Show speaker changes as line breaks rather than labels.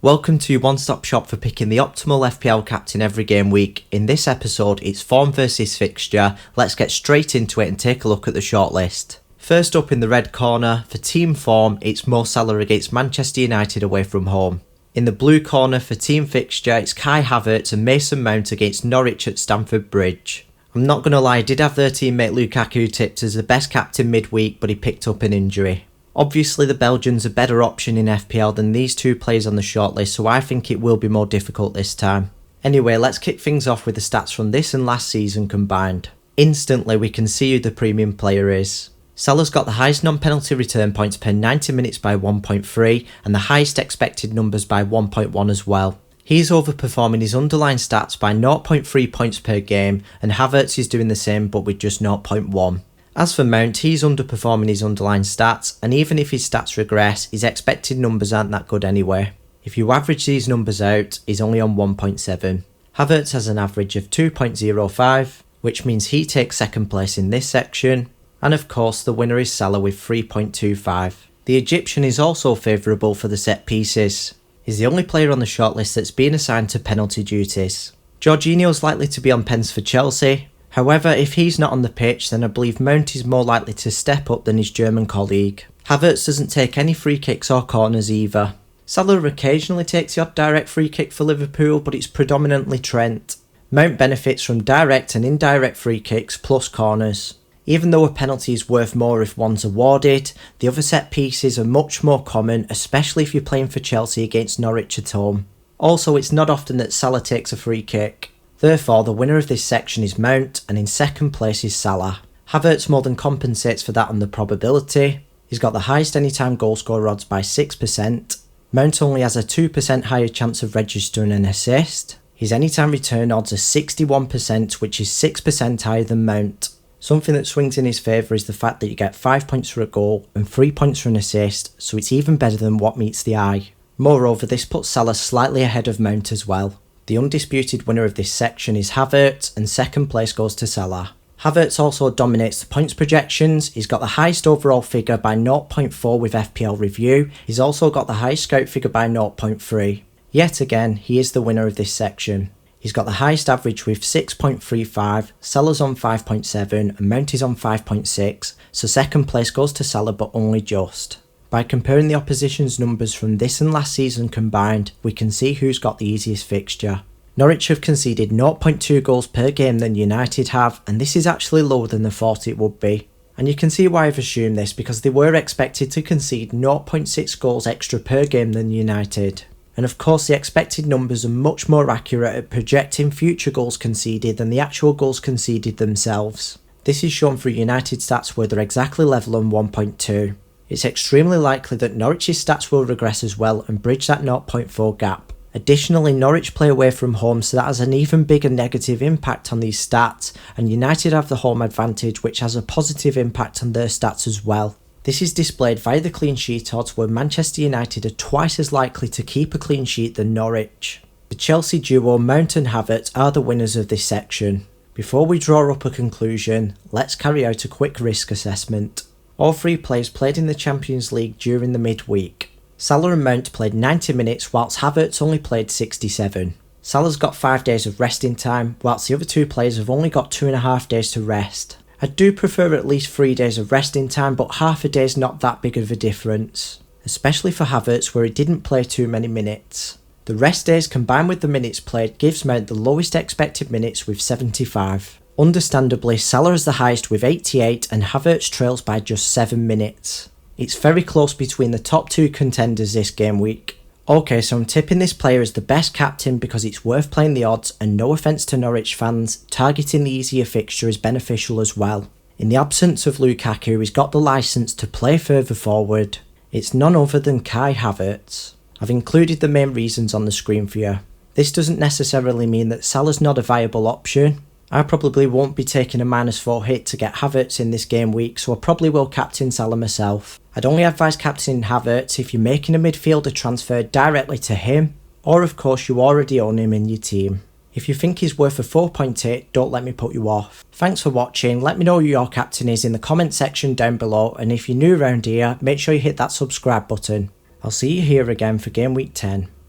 Welcome to your one-stop shop for picking the optimal FPL captain every game week. In this episode, it's form versus fixture. Let's get straight into it and take a look at the shortlist. First up in the red corner, for team form, it's Mo Salah against Manchester United away from home. In the blue corner for team fixture, it's Kai Havertz and Mason Mount against Norwich at Stamford Bridge. I'm not going to lie, I did have their teammate Lukaku tipped as the best captain midweek, but he picked up an injury. Obviously the Belgian's a better option in FPL than these two players on the shortlist, so I think it will be more difficult this time. Anyway, let's kick things off with the stats from this and last season combined. Instantly we can see who the premium player is. Salah's got the highest non-penalty return points per 90 minutes by 1.3 and the highest expected numbers by 1.1 as well. He's overperforming his underlying stats by 0.3 points per game, and Havertz is doing the same but with just 0.1. As for Mount, he's underperforming his underlying stats, and even if his stats regress, his expected numbers aren't that good anyway. If you average these numbers out, he's only on 1.7. Havertz has an average of 2.05, which means he takes second place in this section, and of course the winner is Salah with 3.25. The Egyptian is also favourable for the set pieces. He's the only player on the shortlist that's been assigned to penalty duties. Jorginho's likely to be on pens for Chelsea. However, if he's not on the pitch, then I believe Mount is more likely to step up than his German colleague. Havertz doesn't take any free kicks or corners either. Salah occasionally takes the odd direct free kick for Liverpool, but it's predominantly Trent. Mount benefits from direct and indirect free kicks plus corners. Even though a penalty is worth more if one's awarded, the other set pieces are much more common, especially if you're playing for Chelsea against Norwich at home. Also, it's not often that Salah takes a free kick. Therefore, the winner of this section is Mount, and in second place is Salah. Havertz more than compensates for that on the probability. He's got the highest anytime goalscorer odds by 6%. Mount only has a 2% higher chance of registering an assist. His anytime return odds are 61%, which is 6% higher than Mount. Something that swings in his favour is the fact that you get 5 points for a goal and 3 points for an assist, so it's even better than what meets the eye. Moreover, this puts Salah slightly ahead of Mount as well. The undisputed winner of this section is Havertz, and second place goes to Salah. Havertz also dominates the points projections. He's got the highest overall figure by 0.4 with FPL Review. He's also got the highest scout figure by 0.3. Yet again, he is the winner of this section. He's got the highest average with 6.35, Salah's on 5.7 and Mount is on 5.6, so second place goes to Salah but only just. By comparing the opposition's numbers from this and last season combined, we can see who's got the easiest fixture. Norwich have conceded 0.2 goals per game than United have, and this is actually lower than they thought it would be. And you can see why I've assumed this, because they were expected to concede 0.6 goals extra per game than United. And of course the expected numbers are much more accurate at projecting future goals conceded than the actual goals conceded themselves. This is shown through United stats where they're exactly level on 1.2. It's extremely likely that Norwich's stats will regress as well and bridge that 0.4 gap. Additionally, Norwich play away from home, so that has an even bigger negative impact on these stats, and United have the home advantage, which has a positive impact on their stats as well. This is displayed via the clean sheet odds, where Manchester United are twice as likely to keep a clean sheet than Norwich. The Chelsea duo Mount and Havertz are the winners of this section. Before we draw up a conclusion, let's carry out a quick risk assessment. All three players played in the Champions League during the midweek. Salah and Mount played 90 minutes whilst Havertz only played 67. Salah's got 5 days of resting time, whilst the other two players have only got 2.5 days to rest. I do prefer at least 3 days of resting time, but half a day is not that big of a difference, especially for Havertz where he didn't play too many minutes. The rest days combined with the minutes played gives Mount the lowest expected minutes with 75. Understandably, Salah is the highest with 88 and Havertz trails by just 7 minutes. It's very close between the top two contenders this game week. Okay, so I'm tipping this player as the best captain because it's worth playing the odds, and no offence to Norwich fans, targeting the easier fixture is beneficial as well. In the absence of Lukaku, he's got the licence to play further forward. It's none other than Kai Havertz. I've included the main reasons on the screen for you. This doesn't necessarily mean that Salah's not a viable option. I probably won't be taking a -4 hit to get Havertz in this game week, so I probably will captain Salah myself. I'd only advise captaining Havertz if you're making a midfielder transfer directly to him, or of course you already own him in your team. If you think he's worth a 4-point hit, don't let me put you off. Thanks for watching, let me know who your captain is in the comment section down below, and if you're new around here, make sure you hit that subscribe button. I'll see you here again for Game Week 10.